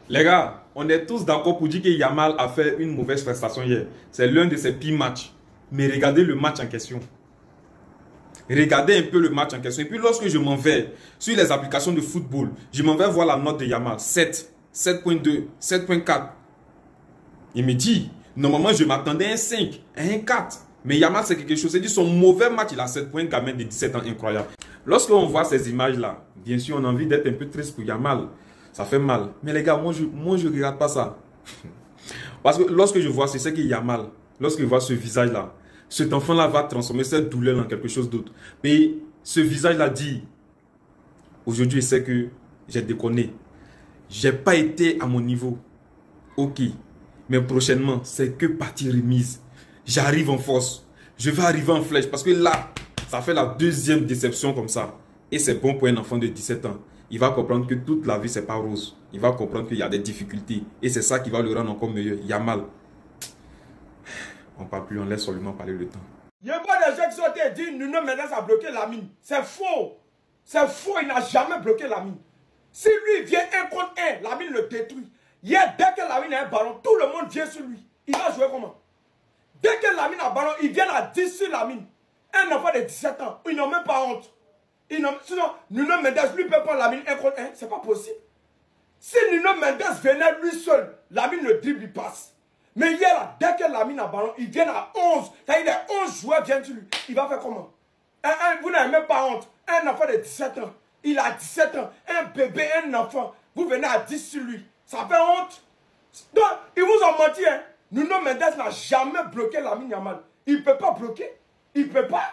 Les gars, on est tous d'accord pour dire que Yamal a fait une mauvaise prestation hier. C'est l'un de ses pires matchs. Mais regardez le match en question. Regardez un peu le match en question. Et puis lorsque je m'en vais sur les applications de football, je m'en vais voir la note de Yamal. 7, 7.2, 7.4. Il me dit, normalement je m'attendais à un 5, à un 4. Mais Yamal c'est quelque chose. C'est dit son mauvais match, il a 7 points, gamin de 17 ans, incroyable. Lorsqu'on voit ces images-là, bien sûr on a envie d'être un peu triste pour Yamal. Ça fait mal. Mais les gars, moi je regarde pas ça. Parce que lorsque je vois, c'est ce qu'il y a mal. Lorsque je vois ce visage-là, cet enfant-là va transformer cette douleur en quelque chose d'autre. Mais ce visage-là dit, aujourd'hui, je sais que j'ai déconné. J'ai pas été à mon niveau. Ok. Mais prochainement, c'est que partie remise. J'arrive en force. Je vais arriver en flèche. Parce que là, ça fait la deuxième déception comme ça. Et c'est bon pour un enfant de 17 ans. Il va comprendre que toute la vie, c'est pas rose. Il va comprendre qu'il y a des difficultés. Et c'est ça qui va le rendre encore meilleur. Yamal. On ne parle plus, on laisse seulement parler le temps. Il n'y a pas de gens qui sont dit Nuno Mendes a bloqué la mine. C'est faux. C'est faux, il n'a jamais bloqué la mine. Si lui vient 1 contre 1, la mine le détruit. Hier, dès que la mine a un ballon, tout le monde vient sur lui. Il va jouer comment? Dès que la mine a un ballon, il vient à 10 sur la mine. Un enfant de 17 ans, ils n'ont même pas honte. Sinon, Nuno Mendes, lui, peut prendre la mine 1 contre 1. C'est pas possible. Si Nuno Mendes venait lui seul, la mine le dribble, il passe. Mais hier, là, dès que la mine a ballon, il vient à 11. C'est-à-dire, les 11 joueurs viennent sur lui. Il va faire comment? Vous n'avez même pas honte. Un enfant de 17 ans, il a 17 ans. Un bébé, un enfant, vous venez à 10 sur lui. Ça fait honte. Donc, ils vous ont menti. Hein? Nuno Mendes n'a jamais bloqué Lamine Yamal. Il ne peut pas bloquer. Il ne peut pas.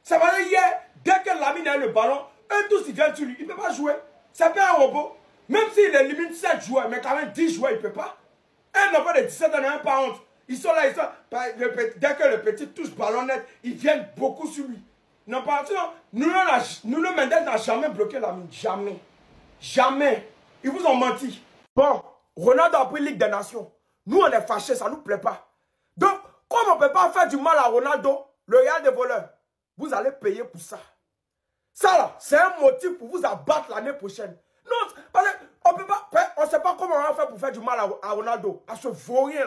Ça va dire hier, dès que Lamine a le ballon, eux tous ils viennent sur lui. Il ne peut pas jouer. C'est pas un robot. Même s'il élimine 7 joueurs, mais quand même 10 joueurs, il ne peut pas. Un enfant de 17 ans n'a même pas honte. Ils sont là, dès que le petit touche ballon net, ils viennent beaucoup sur lui. Non, pas, sinon, Nuno Mendes n'a jamais bloqué Lamine. Jamais. Jamais. Ils vous ont menti. Bon, Ronaldo a pris Ligue des Nations. Nous, on est fâchés, ça ne nous plaît pas. Donc, comme on ne peut pas faire du mal à Ronaldo, le Real des voleurs, vous allez payer pour ça. Ça, là, c'est un motif pour vous abattre l'année prochaine. Non, parce qu'on peut pas, on ne sait pas comment on va faire pour faire du mal à Ronaldo, à ce vaurien.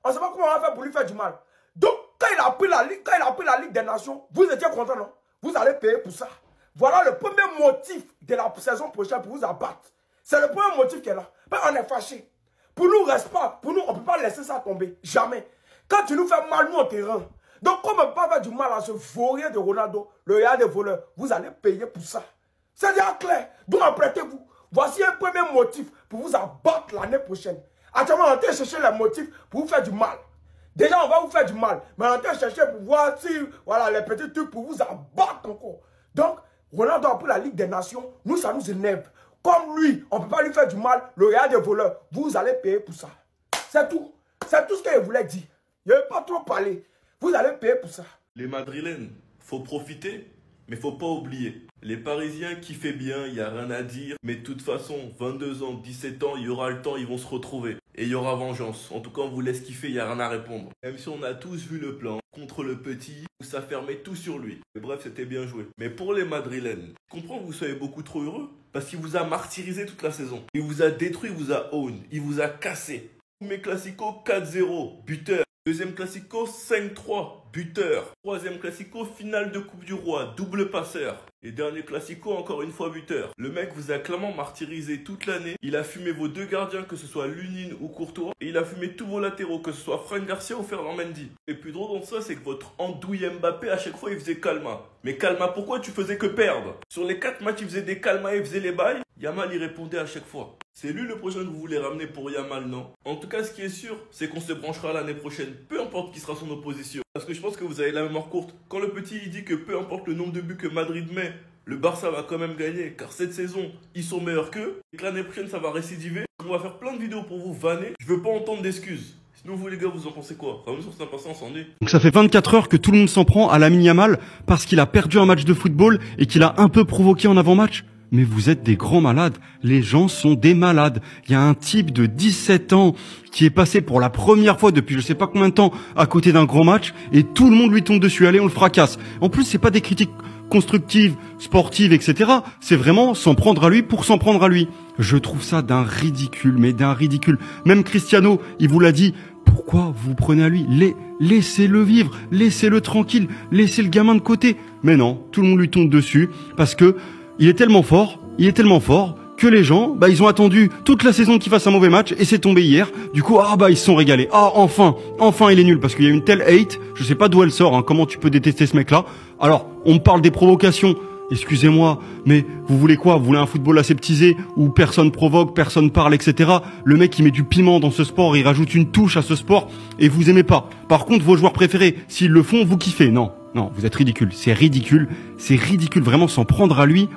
On ne sait pas comment on va faire pour lui faire du mal. Donc, quand il a pris la Ligue des Nations, vous étiez content, non? Vous allez payer pour ça. Voilà le premier motif de la saison prochaine pour vous abattre. C'est le premier motif qui est là. Mais on est fâchés. Pour nous, reste pas. Pour nous, on ne peut pas laisser ça tomber. Jamais. Quand tu nous fais mal, nous, on te rend. Donc, comme on ne peut pas faire du mal à ce vaurien de Ronaldo, le Real des voleurs, vous allez payer pour ça. C'est déjà clair. Donc, apprêtez-vous. Voici un premier motif pour vous abattre l'année prochaine. Actuellement, on est en train de chercher les motifs pour vous faire du mal. Déjà, on va vous faire du mal. Mais on est en train de chercher pour voir si, voilà, les petits trucs pour vous abattre encore. Donc, Ronaldo a pris la Ligue des Nations. Nous, ça nous énerve. Comme lui, on ne peut pas lui faire du mal. Le Real des voleurs, vous allez payer pour ça. C'est tout. C'est tout ce qu'il voulait dire. Il ne veut pas trop parler. Vous allez payer pour ça. Les Madrilènes, faut profiter, mais faut pas oublier. Les Parisiens kiffaient bien, il n'y a rien à dire. Mais de toute façon, 22 ans, 17 ans, il y aura le temps, ils vont se retrouver. Et il y aura vengeance. En tout cas, on vous laisse kiffer, il n'y a rien à répondre. Même si on a tous vu le plan, contre le petit, où ça fermait tout sur lui. Mais bref, c'était bien joué. Mais pour les Madrilènes, je comprends que vous soyez beaucoup trop heureux. Parce qu'il vous a martyrisé toute la saison. Il vous a détruit, il vous a own, il vous a cassé. Premier classico, 4-0, buteur. Deuxième classico, 5-3, buteur. Troisième classico, finale de Coupe du Roi, double passeur. Et dernier classico, encore une fois buteur. Le mec vous a clairement martyrisé toute l'année. Il a fumé vos deux gardiens, que ce soit Lunin ou Courtois. Et il a fumé tous vos latéraux, que ce soit Franck Garcia ou Ferland Mendy. Et plus drôle dans ça, c'est que votre andouille Mbappé, à chaque fois, il faisait calma. Mais calma, pourquoi tu faisais que perdre? Sur les 4 matchs, il faisait des calmas, il faisait les bails. Yamal y répondait à chaque fois. C'est lui le prochain que vous voulez ramener pour Yamal, non? En tout cas, ce qui est sûr, c'est qu'on se branchera l'année prochaine, peu importe qui sera son opposition. Parce que je pense que vous avez la mémoire courte. Quand le petit il dit que peu importe le nombre de buts que Madrid met, le Barça va quand même gagner, car cette saison, ils sont meilleurs qu'eux, et que l'année prochaine, ça va récidiver. On va faire plein de vidéos pour vous vanner. Je veux pas entendre d'excuses. Sinon, vous les gars, vous en pensez quoi? Enfin, même sur cette impatience, on est. Donc ça fait 24 heures que tout le monde s'en prend à Lamine Yamal parce qu'il a perdu un match de football et qu'il a un peu provoqué en avant-match. Mais vous êtes des grands malades. Les gens sont des malades. Il y a un type de 17 ans qui est passé pour la première fois depuis je sais pas combien de temps à côté d'un gros match et tout le monde lui tombe dessus. Allez, on le fracasse. En plus, c'est pas des critiques constructives, sportives, etc. C'est vraiment s'en prendre à lui pour s'en prendre à lui. Je trouve ça d'un ridicule, mais d'un ridicule. Même Cristiano, il vous l'a dit, pourquoi vous prenez à lui? Laissez-le vivre, laissez-le tranquille, laissez le gamin de côté. Mais non, tout le monde lui tombe dessus parce que il est tellement fort que les gens, ils ont attendu toute la saison qu'il fasse un mauvais match et c'est tombé hier. Du coup, ils se sont régalés. Ah, enfin, il est nul parce qu'il y a une telle hate. Je sais pas d'où elle sort, comment tu peux détester ce mec-là. Alors, on me parle des provocations. Excusez-moi, mais vous voulez quoi? Vous voulez un football aseptisé où personne provoque, personne parle, etc. Le mec, il met du piment dans ce sport, il rajoute une touche à ce sport et vous aimez pas. Par contre, vos joueurs préférés, s'ils le font, vous kiffez. Non, vous êtes ridicule. C'est ridicule. Vraiment s'en prendre à lui.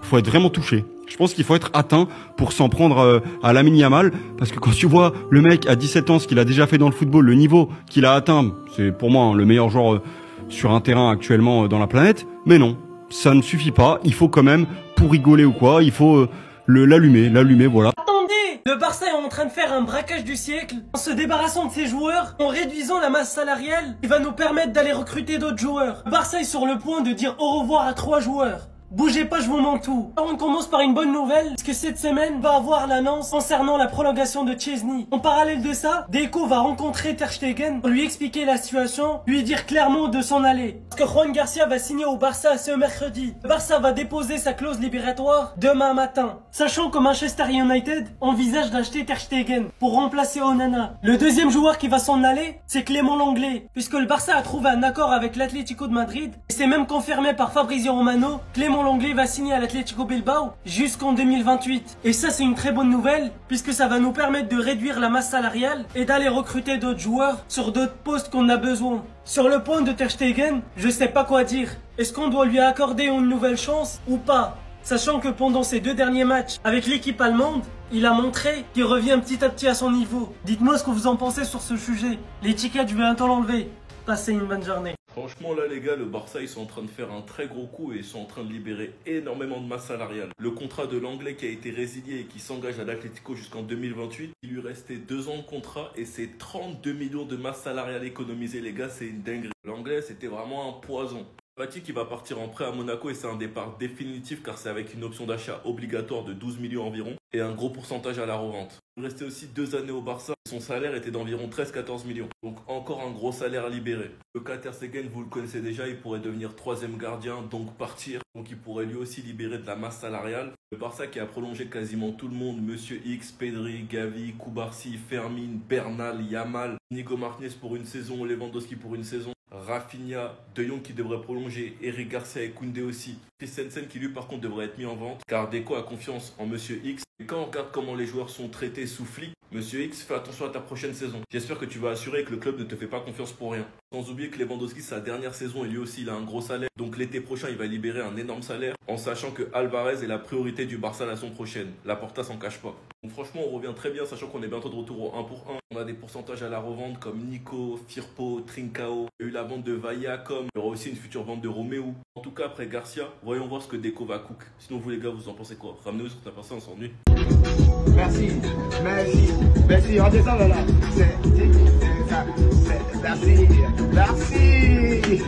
Faut être vraiment touché. Je pense qu'il faut être atteint pour s'en prendre à Lamine Yamal, parce que quand tu vois le mec à 17 ans, ce qu'il a déjà fait dans le football, le niveau qu'il a atteint, c'est pour moi le meilleur joueur sur un terrain actuellement dans la planète. Mais non, ça ne suffit pas. Il faut quand même, pour rigoler ou quoi, il faut l'allumer, voilà. Attendez, le Barça est en train de faire un braquage du siècle en se débarrassant de ses joueurs, en réduisant la masse salariale qui va nous permettre d'aller recruter d'autres joueurs. Le Barça est sur le point de dire au revoir à 3 joueurs. Bougez pas, je vous mens tout. Alors on commence par une bonne nouvelle, parce que cette semaine va avoir l'annonce concernant la prolongation de Chesney. En parallèle de ça, Deco va rencontrer Ter Stegen pour lui expliquer la situation, lui dire clairement de s'en aller. Parce que Juan Garcia va signer au Barça ce mercredi. Le Barça va déposer sa clause libératoire demain matin. Sachant que Manchester United envisage d'acheter Ter Stegen pour remplacer Onana. Le deuxième joueur qui va s'en aller, c'est Clément Lenglet, puisque le Barça a trouvé un accord avec l'Atlético de Madrid. Et c'est même confirmé par Fabrizio Romano, Clément Lenglet va signer à l'Atlético Bilbao jusqu'en 2028. Et ça, c'est une très bonne nouvelle, puisque ça va nous permettre de réduire la masse salariale et d'aller recruter d'autres joueurs sur d'autres postes qu'on a besoin. Sur le point de Ter Stegen, je sais pas quoi dire. Est-ce qu'on doit lui accorder une nouvelle chance ou pas? Sachant que pendant ses 2 derniers matchs avec l'équipe allemande, il a montré qu'il revient petit à petit à son niveau. Dites-moi ce que vous en pensez sur ce sujet. L'étiquette, je vais bientôt l'enlever. Passez une bonne journée. Franchement, là, les gars, le Barça, ils sont en train de faire un très gros coup et ils sont en train de libérer énormément de masse salariale. Le contrat de l'Anglais qui a été résilié et qui s'engage à l'Atlético jusqu'en 2028, il lui restait 2 ans de contrat et c'est 32 millions de masse salariale économisée, les gars, c'est une dinguerie. L'Anglais, c'était vraiment un poison. Fati qui va partir en prêt à Monaco et c'est un départ définitif car c'est avec une option d'achat obligatoire de 12 millions environ et un gros pourcentage à la revente. Il restait aussi 2 années au Barça. Son salaire était d'environ 13-14 millions. Donc encore un gros salaire à libérer. Le cas Ter Stegen, vous le connaissez déjà, il pourrait devenir 3e gardien, donc partir. Donc il pourrait lui aussi libérer de la masse salariale. Le Barça qui a prolongé quasiment tout le monde, Monsieur X, Pedri, Gavi, Koubarsi, Fermin, Bernal, Yamal, Nico Martinez pour une saison, Lewandowski pour une saison. Rafinha, De Jong qui devrait prolonger, Eric Garcia et Koundé aussi. Christensen qui lui par contre devrait être mis en vente car Deco a confiance en Monsieur X. Et quand on regarde comment les joueurs sont traités sous flic, Monsieur X, fais attention à ta prochaine saison. J'espère que tu vas assurer que le club ne te fait pas confiance pour rien. Sans oublier que Lewandowski, sa dernière saison et lui aussi il a un gros salaire. Donc l'été prochain il va libérer un énorme salaire en sachant que Alvarez est la priorité du Barça la saison prochaine. Laporta s'en cache pas. Donc franchement on revient très bien sachant qu'on est bientôt de retour au 1 pour 1. On a des pourcentages à la revente comme Nico, Firpo, Trincao. Il y a eu la vente de Vaiacom. Il y aura aussi une future vente de Romeo. En tout cas après Garcia, voyons voir ce que Deco va cook. Sinon vous les gars vous en pensez quoi? Ramenez-vous sur ta personne, on s'ennuie. Merci. Redescends là. Merci.